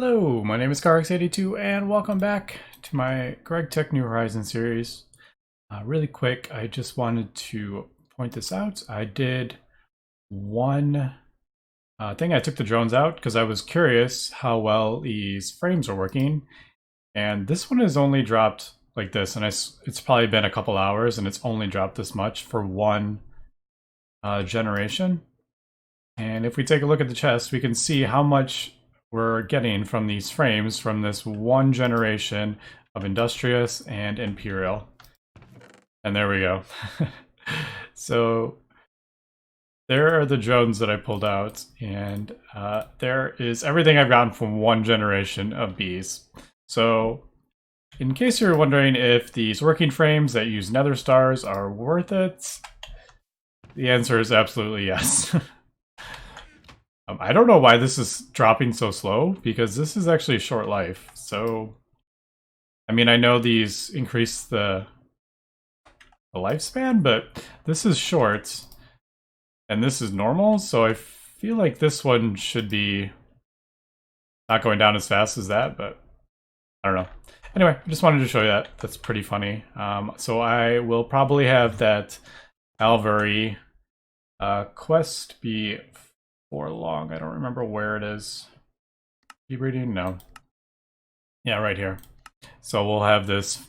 Hello, my name is Carx82 and welcome back to my Gregtech New Horizons series. Really quick, I just wanted to point this out. I did one thing. I took the drones out because I was curious how well these frames are working. And this one has only dropped like this, and it's probably been a couple hours and it's only dropped this much for one generation. And if we take a look at the chest, we can see how much we're getting from these frames from this one generation of Industrious and Imperial. And there we go. So there are the drones that I pulled out, and there is everything I've gotten from one generation of bees. So in case you're wondering if these working frames that use nether stars are worth it, the answer is absolutely yes. I don't know why this is dropping so slow, because this is actually a short life. So, I mean, I know these increase the lifespan, but this is short, and this is normal, so I feel like this one should be not going down as fast as that, but I don't know. Anyway, I just wanted to show you that. That's pretty funny. So I will probably have that Alvari quest be for long. I don't remember where it is. Keep reading? No. Yeah, right here. So we'll have this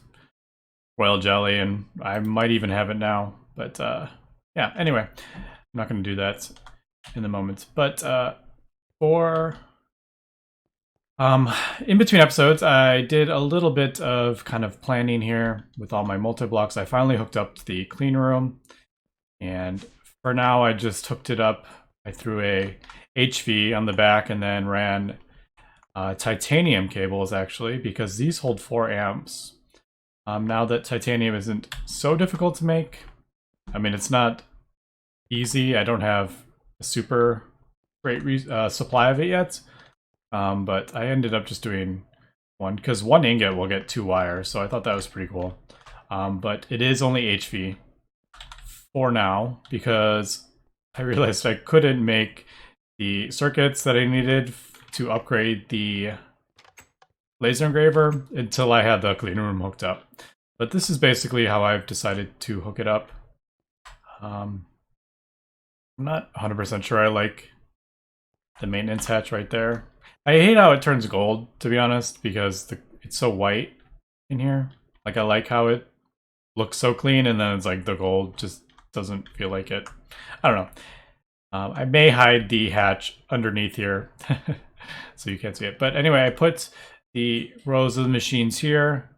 royal jelly, and I might even have it now. But yeah, anyway, I'm not going to do that in the moment. But for in between episodes, I did a little bit of kind of planning here with all my multi-blocks. I finally hooked up to the clean room, and for now I just hooked it up. I threw a HV on the back and then ran titanium cables, actually, because these hold 4 amps. Now that titanium isn't so difficult to make, I mean, it's not easy. I don't have a super great supply of it yet, but I ended up just doing one, because one ingot will get 2 wires, so I thought that was pretty cool. But it is only HV for now, because I realized I couldn't make the circuits that I needed to upgrade the laser engraver until I had the clean room hooked up. But this is basically how I've decided to hook it up. I'm not 100% sure I like the maintenance hatch right there. I hate how it turns gold, to be honest, because it's so white in here. Like, I like how it looks so clean, and then it's like the gold just doesn't feel like it. I don't know. I may hide the hatch underneath here so you can't see it. But anyway, I put the rows of the machines here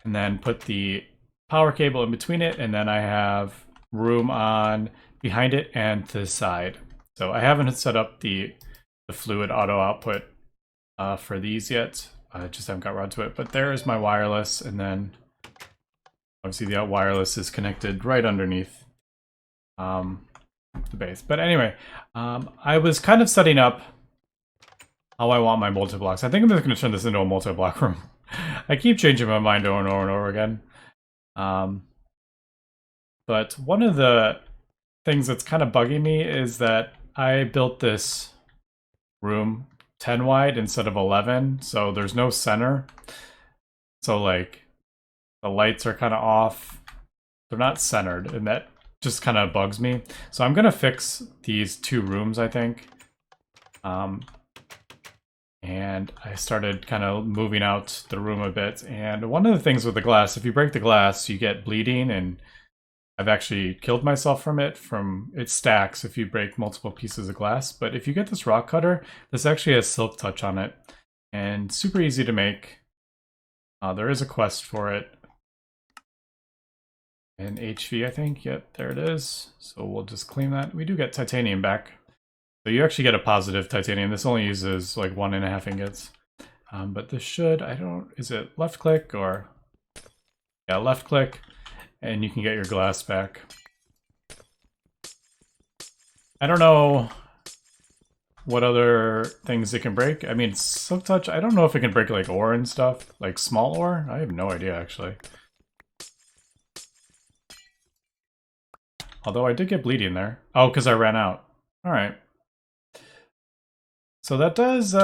and then put the power cable in between it, and then I have room on behind it and to the side. So I haven't set up the fluid auto output for these yet. I just haven't got around to it. But there is my wireless, and then obviously the wireless is connected right underneath the base. But anyway, I was kind of setting up how I want my multi-blocks. I think I'm just going to turn this into a multi-block room. I keep changing my mind over and over and over again. But one of the things that's kind of bugging me is that I built this room 10 wide instead of 11, so there's no center. So like the lights are kind of off. They're not centered, and that just kind of bugs me. So I'm gonna fix these 2 rooms, I think. And I started kind of moving out the room a bit. And one of the things with the glass, if you break the glass, you get bleeding, and I've actually killed myself from it. It stacks if you break multiple pieces of glass. But if you get this rock cutter, this actually has silk touch on it, and super easy to make. There is a quest for it. And HV, I think. Yep, there it is. So we'll just clean that. We do get titanium back. So you actually get a positive titanium. This only uses like 1.5 ingots. But this should, is it left click or? Yeah, left click. And you can get your glass back. I don't know what other things it can break. I mean, silk touch, I don't know if it can break like ore and stuff. Like small ore? I have no idea, actually. Although I did get bleeding there. Oh, because I ran out. Alright. So that does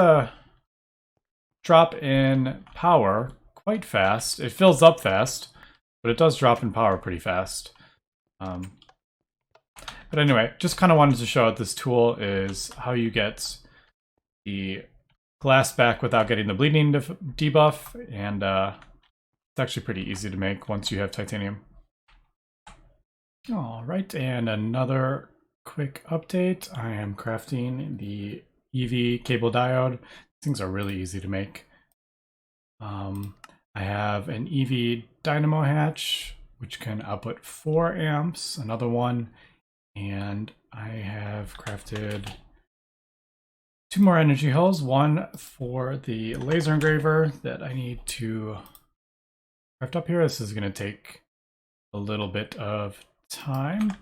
drop in power quite fast. It fills up fast, but it does drop in power pretty fast. But anyway, just kind of wanted to show out this tool is how you get the glass back without getting the bleeding debuff, and it's actually pretty easy to make once you have titanium. All right, and another quick update. I am crafting the EV cable diode. Things are really easy to make. I have an EV dynamo hatch, which can output 4 amps, another one, and I have crafted 2 more energy hulls, one for the laser engraver that I need to craft up here. This is going to take a little bit of time.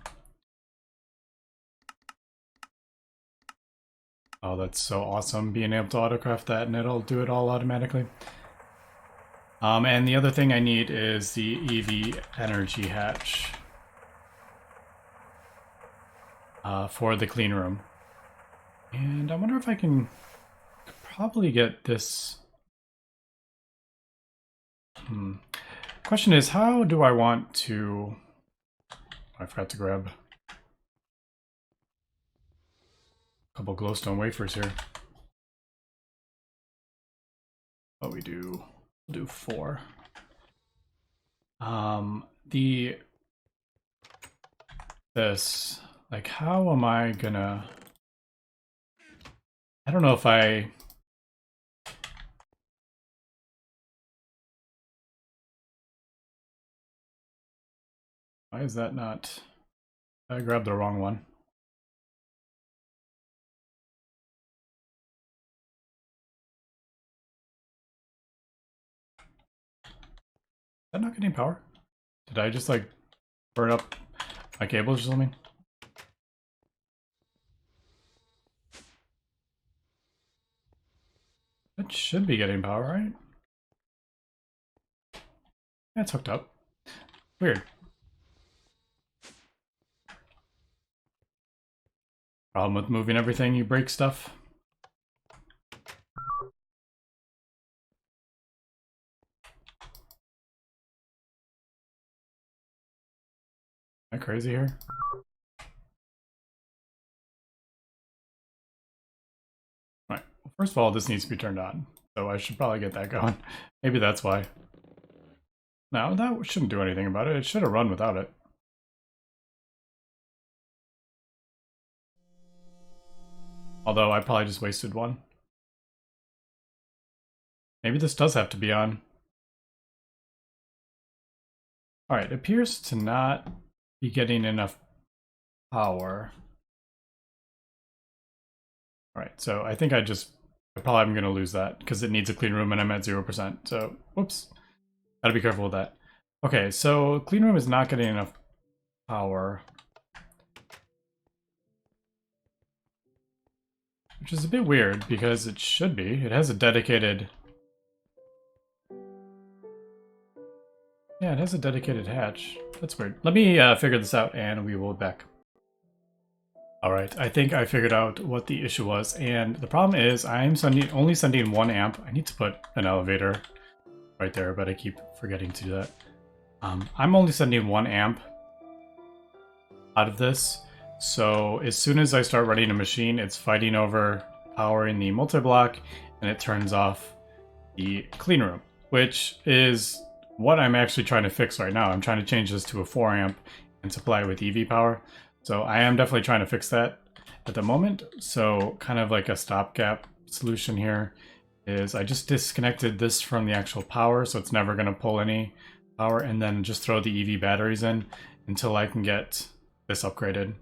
Oh, that's so awesome, being able to autocraft that and it'll do it all automatically. And the other thing I need is the EV energy hatch for the clean room. And I wonder if I can probably get this. Question is, how do I want to... I forgot to grab a couple glowstone wafers here. Oh, we'll do 4. This, like, how am I gonna... I don't know if I... Why is that not... I grabbed the wrong one. Is that not getting power? Did I just, like, burn up my cables or something? It should be getting power, right? Yeah, it's hooked up. Weird. Problem with moving everything, you break stuff. Am I crazy here? Right. Well, first of all, this needs to be turned on, so I should probably get that going. Maybe that's why. No, that shouldn't do anything about it. It should have run without it. Although I probably just wasted one. Maybe this does have to be on. Alright, it appears to not be getting enough power. Alright, so I think I probably am going to lose that because it needs a clean room and I'm at 0%. So, whoops. Gotta be careful with that. Okay, so clean room is not getting enough power. Which is a bit weird because it should be. It has a dedicated... Yeah, it has a dedicated hatch. That's weird. Let me figure this out and we will be back. Alright, I think I figured out what the issue was, and the problem is I'm only sending 1 amp. I need to put an elevator right there, but I keep forgetting to do that. I'm only sending 1 amp out of this, so as soon as I start running a machine, it's fighting over powering the multi-block, and it turns off the clean room, which is what I'm actually trying to fix right now. I'm trying to change this to a 4 amp and supply it with EV power. So I am definitely trying to fix that at the moment. So kind of like a stopgap solution here is I just disconnected this from the actual power, so it's never going to pull any power, and then just throw the EV batteries in until I can get this upgraded.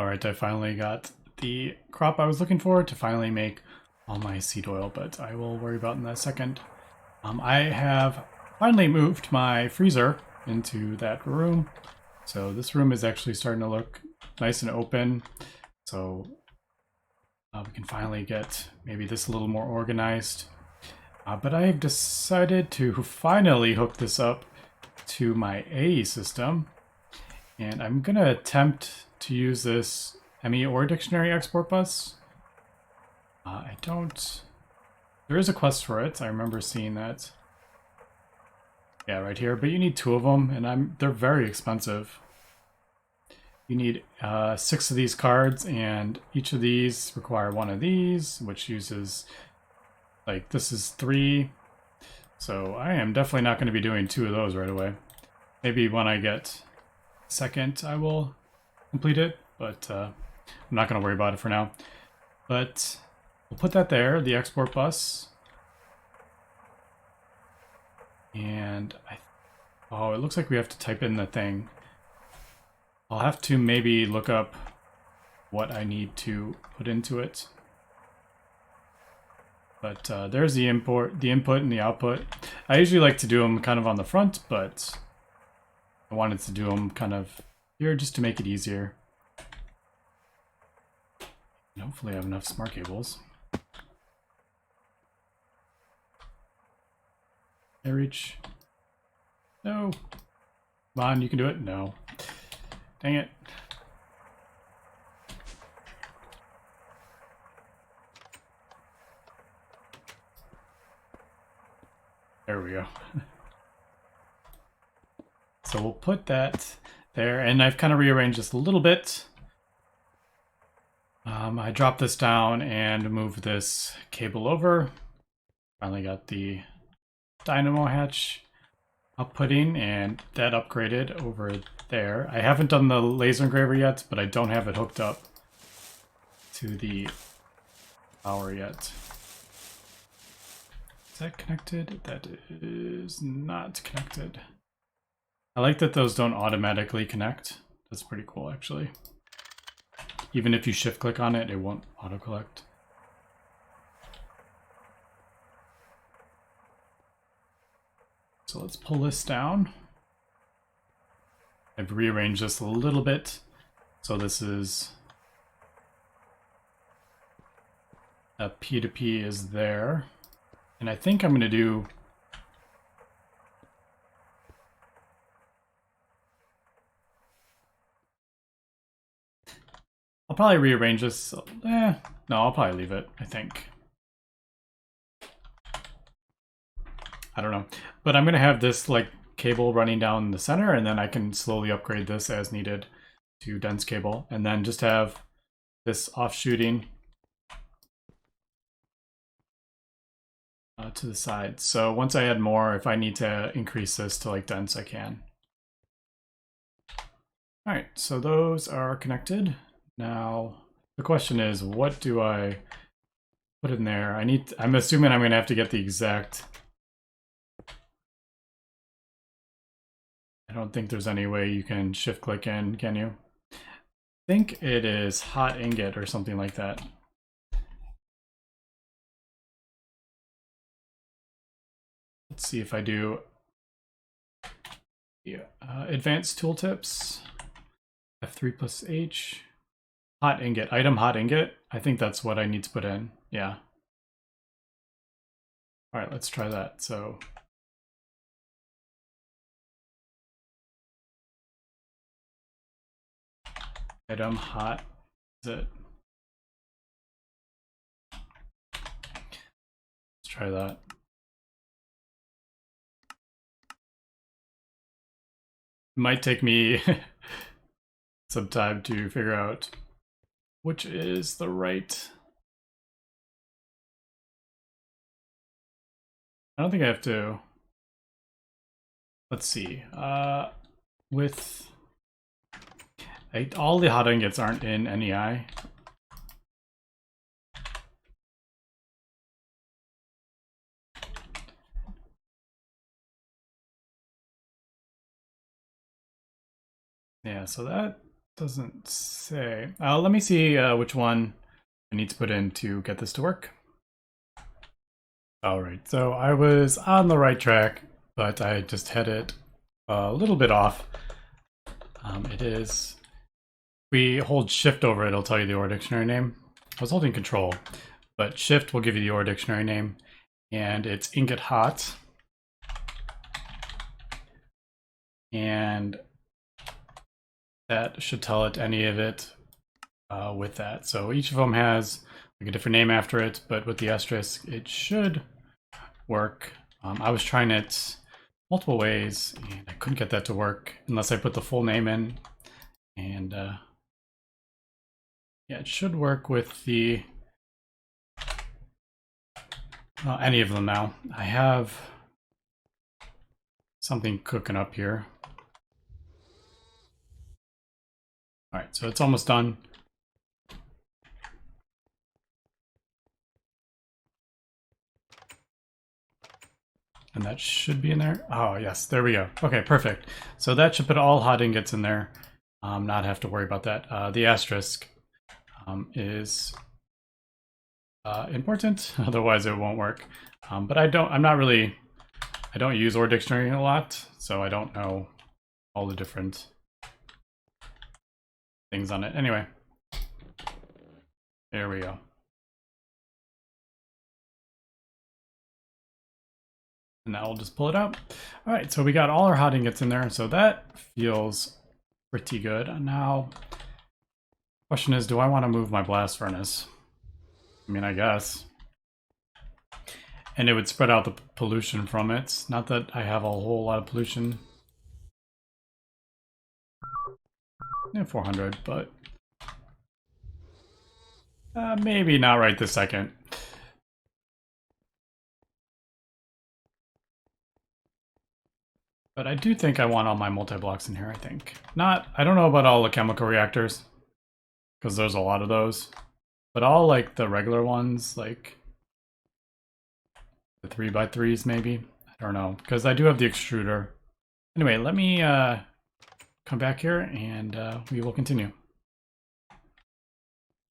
Alright, I finally got the crop I was looking for to finally make all my seed oil, but I will worry about in a second. I have finally moved my freezer into that room. So this room is actually starting to look nice and open. So we can finally get maybe this a little more organized. But I've decided to finally hook this up to my AE system. And I'm gonna attempt to use this ME or dictionary export bus. I don't... There is a quest for it. I remember seeing that. Yeah, right here. But you need 2 of them, and they're very expensive. You need 6 of these cards, and each of these require 1 of these, which uses... Like, this is 3. So I am definitely not going to be doing 2 of those right away. Maybe when I get second, I will complete it, but I'm not going to worry about it for now. But we'll put that there, the export bus. And oh, it looks like we have to type in the thing. I'll have to maybe look up what I need to put into it. But there's the input and the output. I usually like to do them kind of on the front, but I wanted to do them kind of here just to make it easier. And hopefully I have enough smart cables. I reach. No. Come on, you can do it. No. Dang it. There we go. So we'll put that there, and I've kind of rearranged this a little bit. I dropped this down and moved this cable over. Finally got the dynamo hatch outputting, and that upgraded over there. I haven't done the laser engraver yet, but I don't have it hooked up to the power yet. Is that connected? That is not connected. I like that those don't automatically connect. That's pretty cool, actually. Even if you shift click on it, it won't auto-collect. So let's pull this down. I've rearranged this a little bit. So this is... a P2P is there. And I think I'm going to do... I'll probably rearrange this. No, I'll probably leave it, I think. I don't know. But I'm going to have this like cable running down the center, and then I can slowly upgrade this as needed to dense cable. And then just have this offshooting to the side. So once I add more, if I need to increase this to like dense, I can. All right, so those are connected. Now the question is, what do I put in there? I'm assuming I'm going to have to get the exact... I don't think there's any way you can shift click in, can you? I think it is hot ingot or something like that. Let's see if I do advanced tooltips, F3 plus H, hot ingot, item hot ingot. I think that's what I need to put in. Yeah. All right, let's try that. So item hot, is it? Let's try that. It might take me some time to figure out which is the right. I don't think I have to. Let's see. With all the hot ingots aren't in NEI. Yeah, so that doesn't say. Let me see which one I need to put in to get this to work. All right, so I was on the right track, but I just had it a little bit off. It is, we hold shift over it, it'll tell you the OR dictionary name. I was holding control, but shift will give you the OR dictionary name, and it's ingot hot. And that should tell it any of it with that. So each of them has like a different name after it, but with the asterisk, it should work. I was trying it multiple ways, and I couldn't get that to work unless I put the full name in. And yeah, it should work with the any of them now. I have something cooking up here. All right, so it's almost done. And that should be in there. Oh, yes, there we go. Okay, perfect. So that should put all hot ingots in there. Not have to worry about that. The asterisk is important, otherwise it won't work. But I don't use OR dictionary a lot, so I don't know all the different things on it. Anyway, there we go. And now we'll just pull it out. All right, so we got all our hot ingots in there, so that feels pretty good. And now, question is, do I want to move my blast furnace? I mean, I guess. And it would spread out the pollution from it. Not that I have a whole lot of pollution. Yeah, 400, but maybe not right this second. But I do think I want all my multi-blocks in here, I think. I don't know about all the chemical reactors, because there's a lot of those. But all like the regular ones, like the 3x3s maybe? I don't know, because I do have the extruder. Anyway, let me come back here and we will continue.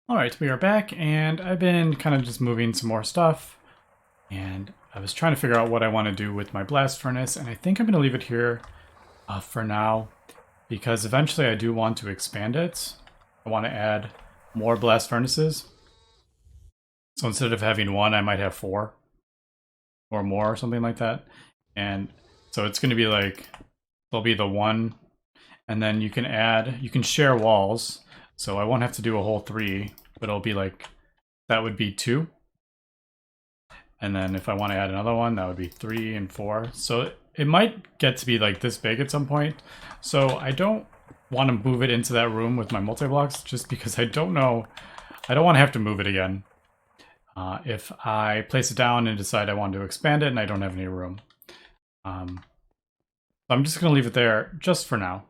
Alright, we are back, and I've been kind of just moving some more stuff. And I was trying to figure out what I want to do with my blast furnace, and I think I'm going to leave it here for now, because eventually I do want to expand it. I want to add more blast furnaces. So instead of having one, I might have 4 or more, or something like that. And so it's going to be like, there'll be the 1, and then you can share walls. So I won't have to do a whole 3, but it'll be like, that would be 2. And then if I want to add another one, that would be 3 and 4. So it might get to be like this big at some point. So I don't want to move it into that room with my multi-blocks, just because I don't know. I don't want to have to move it again. If I place it down and decide I want to expand it and I don't have any room. I'm just going to leave it there just for now.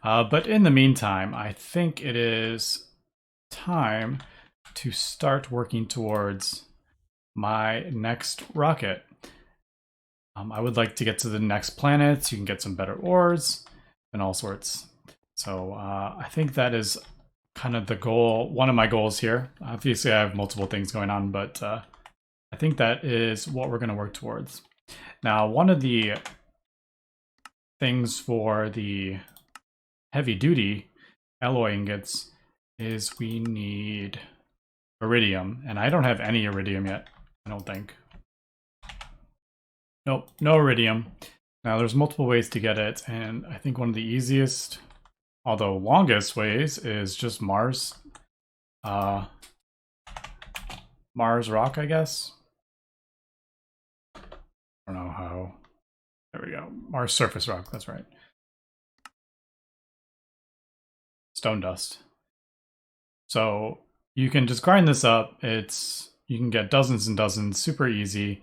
But in the meantime, I think it is time to start working towards my next rocket. I would like to get to the next planet so you can get some better ores and all sorts. So I think that is kind of the goal, one of my goals here. Obviously I have multiple things going on, but I think that is what we're going to work towards. Now, one of the things for the heavy duty alloy ingots is we need iridium, and I don't have any iridium yet. I don't think. Nope, no iridium. Now there's multiple ways to get it, and I think one of the easiest, although longest ways, is just Mars. Mars rock, I guess. I don't know how. There we go. Mars surface rock, that's right. Stone dust. So you can just grind this up. You can get dozens and dozens, super easy,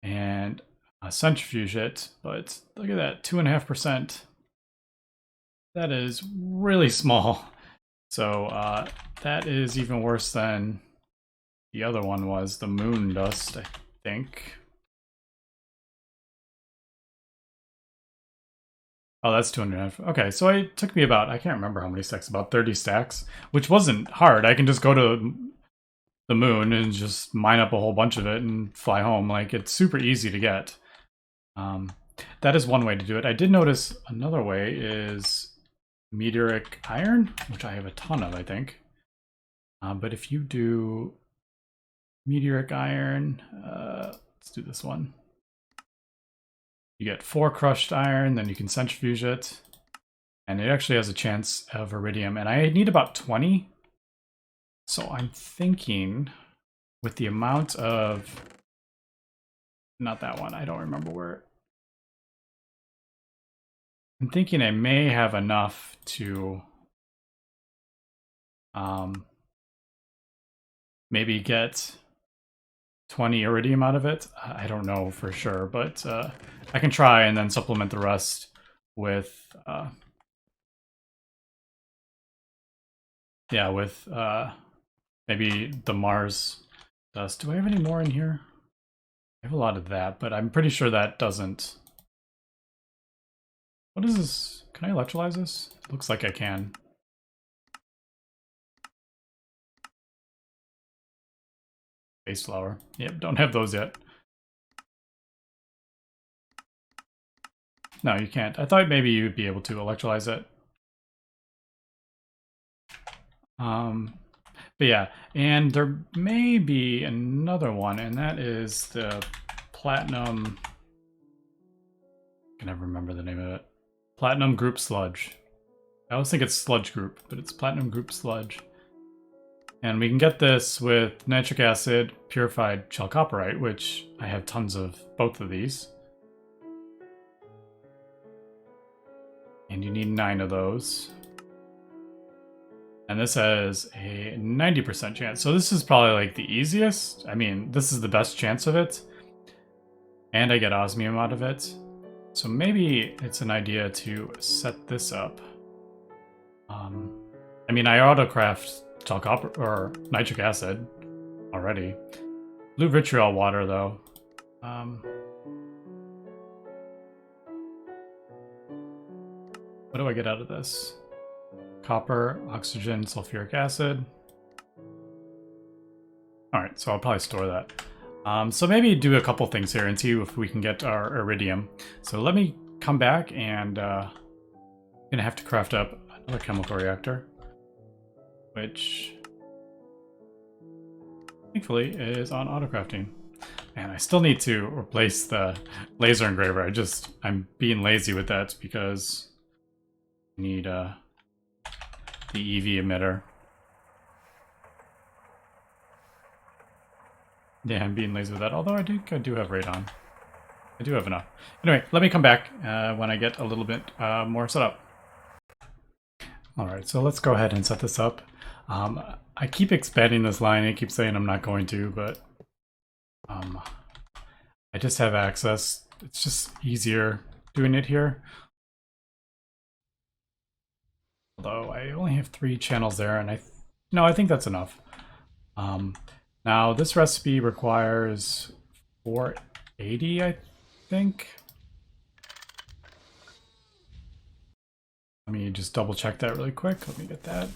and centrifuge it. But look at that, 2.5%. That is really small. So that is even worse than the other one was, the moon dust, I think. Oh, that's 200. Okay, so it took me about, I can't remember how many stacks, about 30 stacks, which wasn't hard. I can just go to the moon and just mine up a whole bunch of it and fly home. Like, it's super easy to get. That is one way to do it. I did notice another way is meteoric iron, which I have a ton of, I think. But if you do meteoric iron, let's do this one. You get 4 crushed iron, then you can centrifuge it. And it actually has a chance of iridium. And I need about 20. So I'm thinking with the amount of, not that one, I don't remember where. I'm thinking I may have enough to maybe get 20 iridium out of it. I don't know for sure, but I can try and then supplement the rest with yeah, with maybe the Mars dust. Do I have any more in here? I have a lot of that, but I'm pretty sure that doesn't. What is this? Can I electrolyze this? Looks like I can. Base flower. Yep, don't have those yet. No, you can't. I thought maybe you'd be able to electrolyze it. But yeah, and there may be another one, and that is the platinum. I can never remember the name of it. Platinum group sludge. I always think it's sludge group, but it's platinum group sludge. And we can get this with nitric acid, purified chalcopyrite, which I have tons of both of these. And you need 9 of those. And this has a 90% chance. So this is probably like the easiest. I mean, this is the best chance of it. And I get osmium out of it. So maybe it's an idea to set this up. I mean, I autocraft chalcopyrite or nitric acid already. Blue vitriol water though. What do I get out of this? Copper, oxygen, sulfuric acid. Alright, so I'll probably store that. So maybe do a couple things here and see if we can get our iridium. So let me come back and I'm gonna have to craft up another chemical reactor, which thankfully is on autocrafting. And I still need to replace the laser engraver. I'm being lazy with that because I need the EV emitter. Yeah, I'm being lazy with that, although I do have radon. I do have enough. Anyway, let me come back when I get a little bit more set up. Alright, so let's go ahead and set this up. I keep expanding this line, I keep saying I'm not going to, but I just have access. It's just easier doing it here. Although I only have 3 channels there, and I think that's enough. Now this recipe requires 480, I think. Let me just double check that really quick. Let me get that.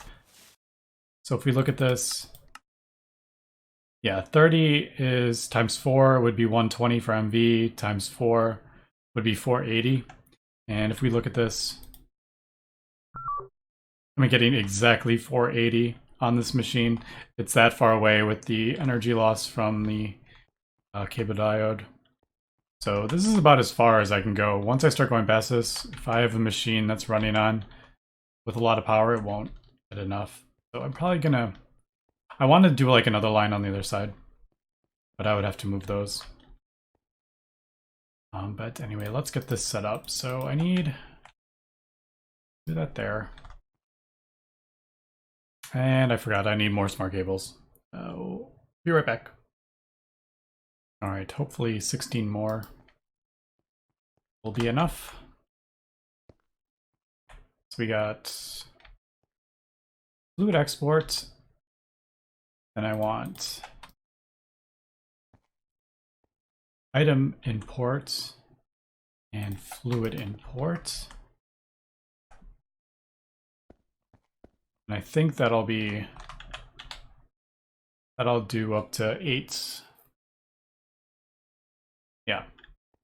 So if we look at this, yeah, 30 is times 4 would be 120 for MV, times 4 would be 480. And if we look at this, I'm getting exactly 480 on this machine. It's that far away with the energy loss from the cable diode. So this is about as far as I can go. Once I start going past this, if I have a machine that's running on with a lot of power, it won't get enough. So I'm probably gonna... I want to do like another line on the other side, but I would have to move those. But anyway, let's get this set up. So I need... do that there. And I forgot I need more smart cables. Be right back. Alright, hopefully 16 more will be enough. So we got fluid export. Then I want item import and fluid import. And I think that'll do up to 8. Yeah,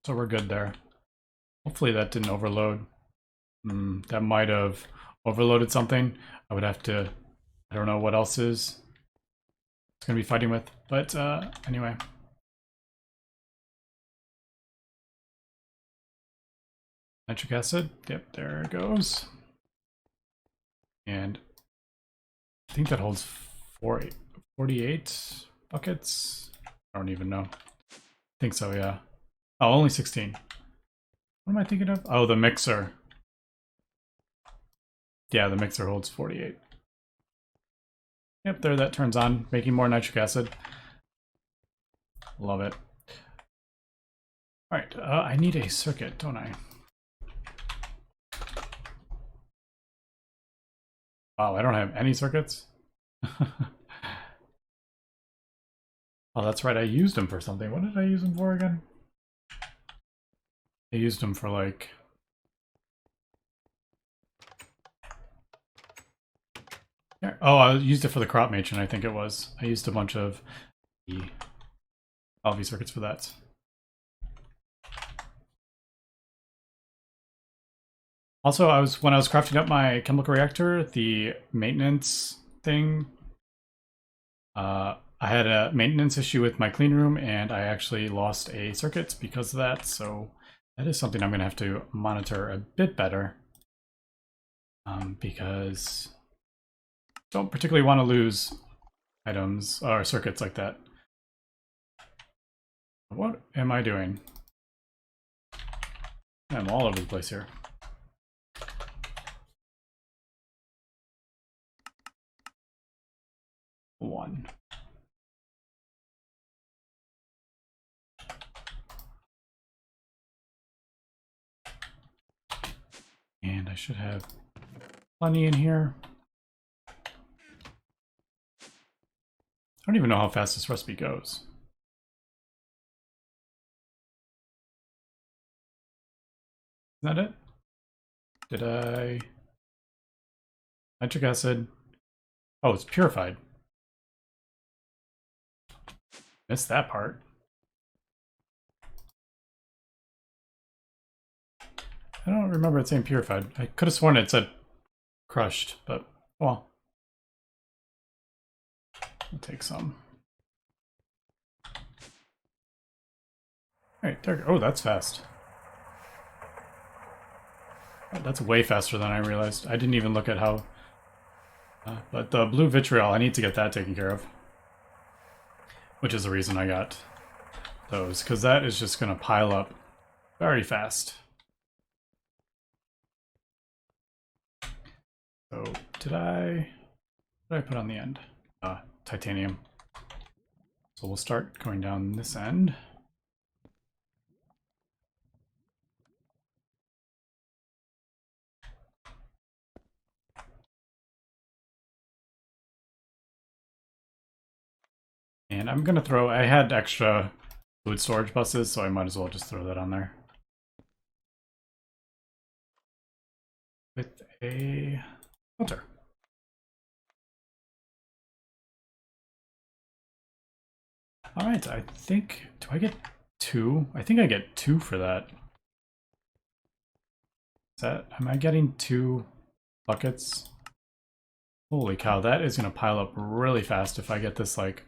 so we're good there. Hopefully that didn't overload. That might have overloaded something. I would have to, I don't know what else is it's gonna be fighting with, but anyway. Nitric acid, yep, there it goes. And I think that holds 48. buckets? I don't even know. I think so, yeah. Oh, only 16. What am I thinking of? Oh, the mixer. Yeah, the mixer holds 48. Yep, there that turns on, making more nitric acid. Love it. Alright, I need a circuit, don't I? Wow, I don't have any circuits? Oh, that's right, I used them for something. What did I use them for again? I used them for like... Oh, I used it for the crop matron, I think it was. I used a bunch of the LV circuits for that. Also, when I was crafting up my chemical reactor, the maintenance thing, I had a maintenance issue with my clean room, and I actually lost a circuit because of that. So that is something I'm going to have to monitor a bit better, because I don't particularly want to lose items or circuits like that. What am I doing? I'm all over the place here. One. And I should have plenty in here. I don't even know how fast this recipe goes. Is that it? Did I... Nitric acid. Oh, it's purified. Missed that part. I don't remember it saying purified. I could have sworn it said crushed, but well. I'll take some. Alright, there. Oh, that's fast. Oh, that's way faster than I realized. I didn't even look at how... but the blue vitriol, I need to get that taken care of. Which is the reason I got those, because that is just going to pile up very fast. So, what did I put on the end? Titanium. So we'll start going down this end. And I'm gonna throw, I had extra food storage buses, so I might as well just throw that on there. With a filter. Alright, I think, do I get 2? I think I get 2 for that. Is that, am I getting 2 buckets? Holy cow, that is gonna pile up really fast if I get this, like,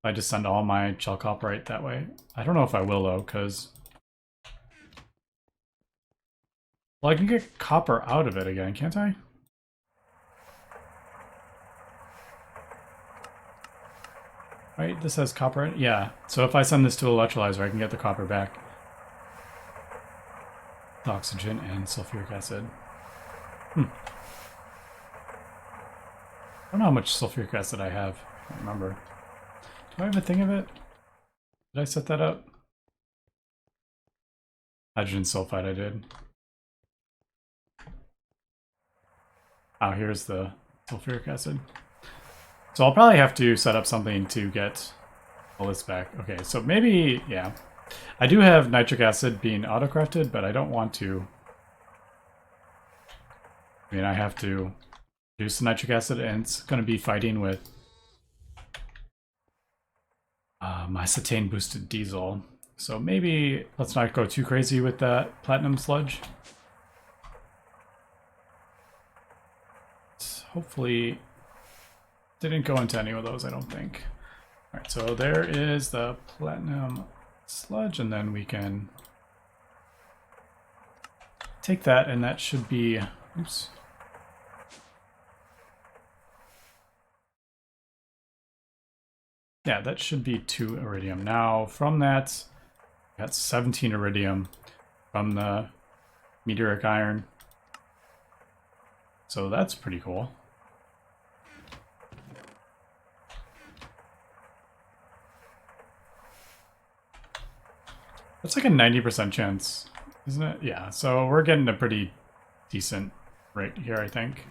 I just send all my chalcopyrite that way. I don't know if I will though, because... Well, I can get copper out of it again, can't I? Right, this has copper in it? Yeah, so if I send this to electrolyzer, I can get the copper back. Oxygen and sulfuric acid. I don't know how much sulfuric acid I have. I don't remember. Do I have a thing of it? Did I set that up? Hydrogen sulfide I did. Oh, here's the sulfuric acid. So I'll probably have to set up something to get all this back. Okay, so maybe, yeah. I do have nitric acid being auto-crafted, but I don't want to. I mean, I have to produce the nitric acid, and it's going to be fighting with my cetane boosted diesel. So maybe let's not go too crazy with that platinum sludge. Hopefully didn't go into any of those, I don't think. All right, so there is the platinum sludge, and then we can take that, and that should be, oops. Yeah, that should be 2 iridium. Now, from that, I got 17 iridium from the meteoric iron. So that's pretty cool. That's like a 90% chance, isn't it? Yeah, so we're getting a pretty decent rate here, I think.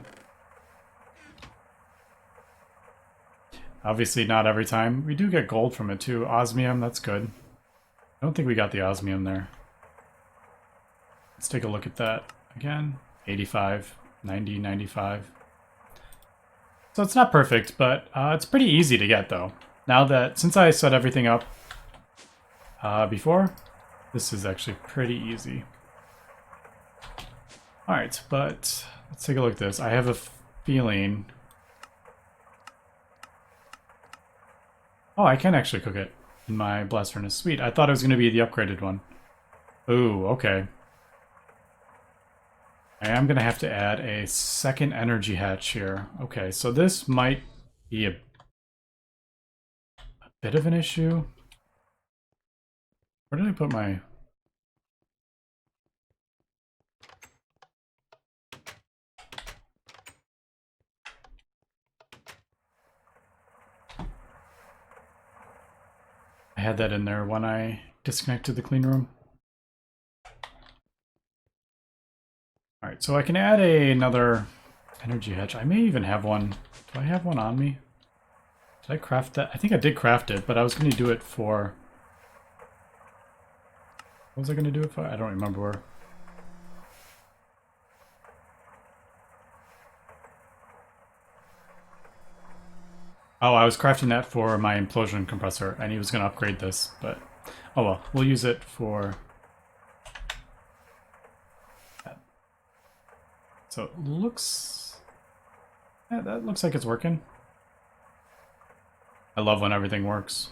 Obviously not every time. We do get gold from it too. Osmium, that's good. I don't think we got the osmium there. Let's take a look at that again. 85, 90, 95. So it's not perfect, but it's pretty easy to get though. Now that, since I set everything up before, this is actually pretty easy. Alright, but let's take a look at this. I have a feeling... Oh, I can actually cook it in my blast furnace. Sweet, I thought it was going to be the upgraded one. Ooh, okay. I am going to have to add a second energy hatch here. Okay, so this might be a bit of an issue. Where did I put my... I had that in there when I disconnected the clean room. Alright, so I can add another energy hatch. I may even have one. Do I have one on me? Did I craft that? I think I did craft it, but I was going to do it for... What was I going to do it for? I don't remember where. Oh, I was crafting that for my implosion compressor, and he was going to upgrade this, but... Oh well, we'll use it for... that. So it looks... Yeah, that looks like it's working. I love when everything works.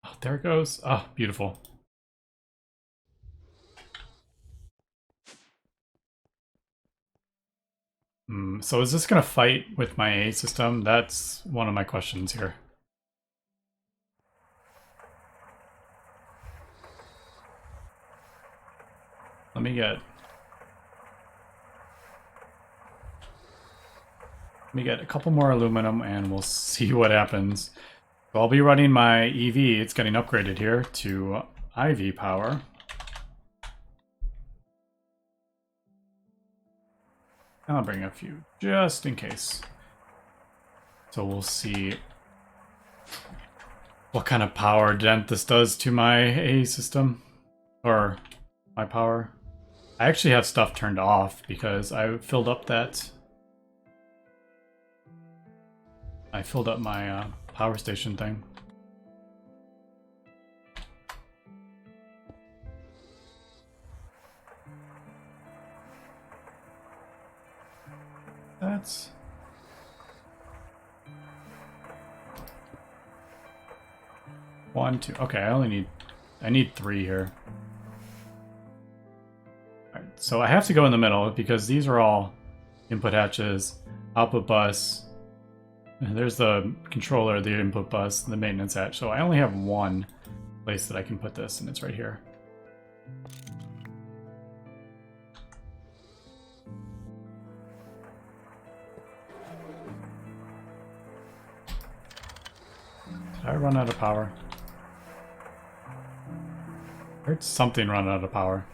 Oh, there it goes. Oh, beautiful. So is this going to fight with my A system? That's one of my questions here. Let me get a couple more aluminum and we'll see what happens. So I'll be running my EV. It's getting upgraded here to IV power. I'll bring a few just in case. So we'll see what kind of power dent this does to my A system. Or my power. I actually have stuff turned off because I filled up that... I filled up my power station thing. That's... One, two. Okay, I need 3 here. Alright, so I have to go in the middle because these are all input hatches, output bus. There's the controller, the input bus, the maintenance hatch. So I only have one place that I can put this, and it's right here. Did I run out of power? I heard something run out of power.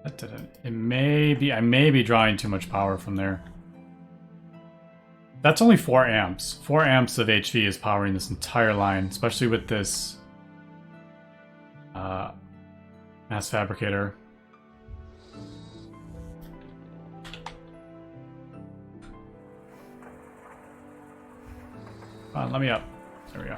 That didn't. It may be. I may be drawing too much power from there. That's only 4 amps. 4 amps of HV is powering this entire line, especially with this mass fabricator. Come on, let me up. There we go.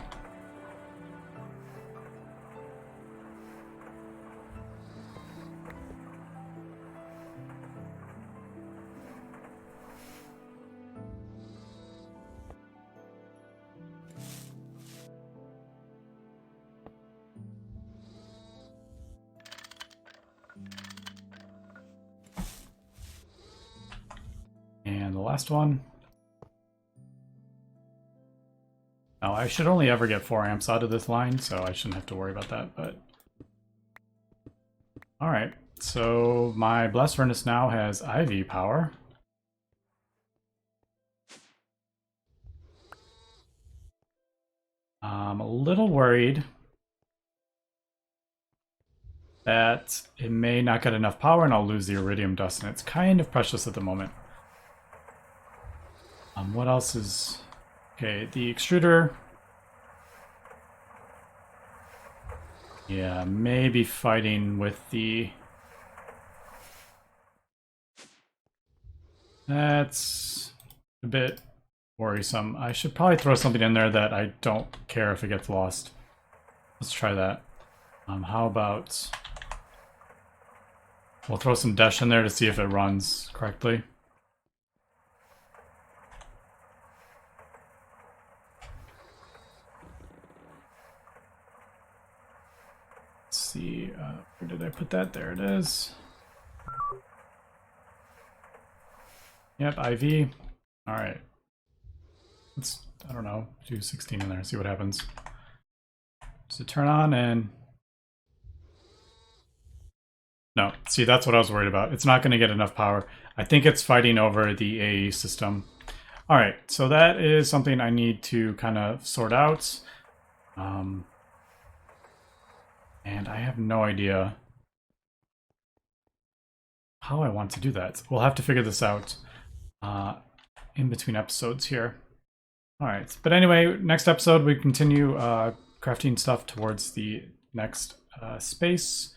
the last one. Now, I should only ever get 4 amps out of this line, so I shouldn't have to worry about that, but... Alright, so my blast furnace now has IV power. I'm a little worried that it may not get enough power and I'll lose the iridium dust, and it's kind of precious at the moment. What else is... Okay, the extruder. Yeah, maybe fighting with the... That's a bit worrisome. I should probably throw something in there that I don't care if it gets lost. Let's try that. How about... We'll throw some dash in there to see if it runs correctly. Let's see, where did I put that? There it is. Yep, IV. All right. Let's, I don't know, do 16 in there, see what happens. So turn on and... No, see, that's what I was worried about. It's not going to get enough power. I think it's fighting over the AE system. All right, so that is something I need to kind of sort out. And I have no idea how I want to do that. We'll have to figure this out in between episodes here. All right, but anyway, next episode we continue crafting stuff towards the next space,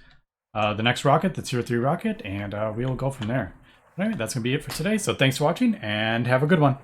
the next rocket, the Tier 3 rocket, and we'll go from there. All right, that's going to be it for today, so thanks for watching, and have a good one.